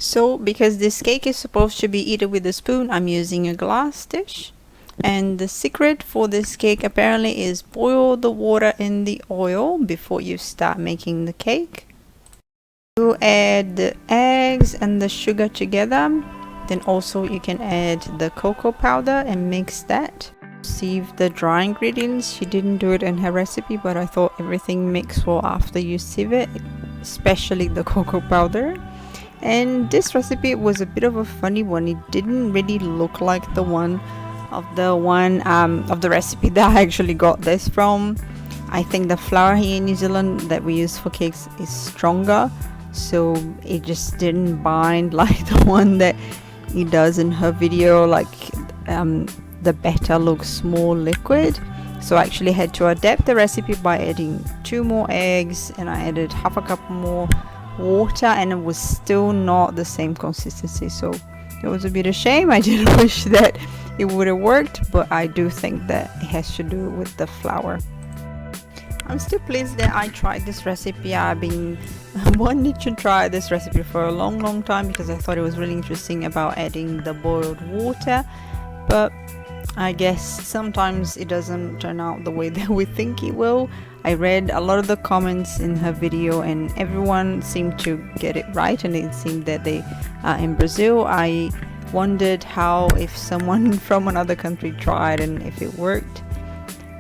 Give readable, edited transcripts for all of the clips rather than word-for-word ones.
So because this cake is supposed to be eaten with a spoon, I'm using a glass dish. And the secret for this cake apparently is boil the water in the oil before you start making the cake. You add the eggs and the sugar together. Then also you can add the cocoa powder and mix that. Sieve the dry ingredients. She didn't do it in her recipe, but I thought everything mixes well after you sieve it, especially the cocoa powder. And this recipe was a bit of a funny one. It didn't really look like the one of the recipe that I actually got this from. I think the flour here in New Zealand that we use for cakes is stronger, so it just didn't bind like the one that it does in her video. Like the batter looks more liquid, so I actually had to adapt the recipe by adding 2 more eggs, and I added half a cup more water, and it was still not the same consistency. So it was a bit of shame. I did wish that it would have worked, but I do think that it has to do with the flour. I'm still pleased that I tried this recipe. I've been wanting to try this recipe for a long time because I thought it was really interesting about adding the boiled water, but I guess sometimes it doesn't turn out the way that we think it will. I read a lot of the comments in her video and everyone seemed to get it right, and it seemed that they are in Brazil. I wondered how if someone from another country tried and if it worked,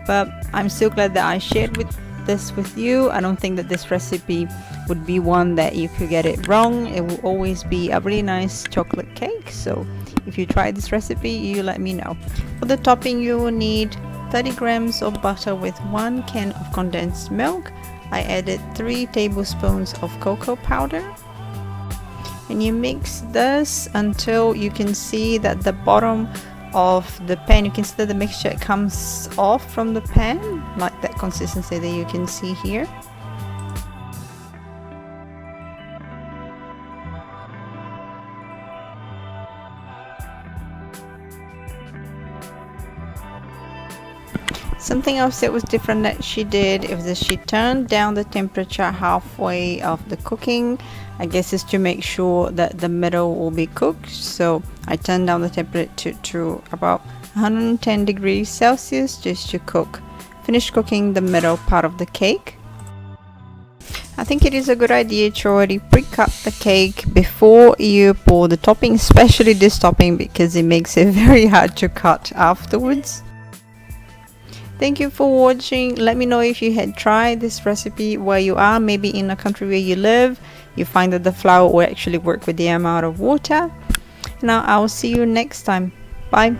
but I'm so glad that I shared this with you. I don't think that this recipe would be one that you could get it wrong. It will always be a really nice chocolate cake. So if you try this recipe, you let me know. For the topping, you will need 30 grams of butter with 1 can of condensed milk. I added 3 tablespoons of cocoa powder, and you mix this until you can see that the bottom of the pan, you can see that the mixture comes off from the pan, like that consistency that you can see here. Something else that was different that she did is that she turned down the temperature halfway of the cooking. I guess it's to make sure that the middle will be cooked. So I turned down the temperature to about 110 degrees Celsius just to finish cooking the middle part of the cake. I think it is a good idea to already pre-cut the cake before you pour the topping, especially this topping, because it makes it very hard to cut afterwards. Thank you for watching. Let me know if you had tried this recipe where you are, maybe in a country where you live. You find that the flour will actually work with the amount of water. Now I will see you next time. Bye.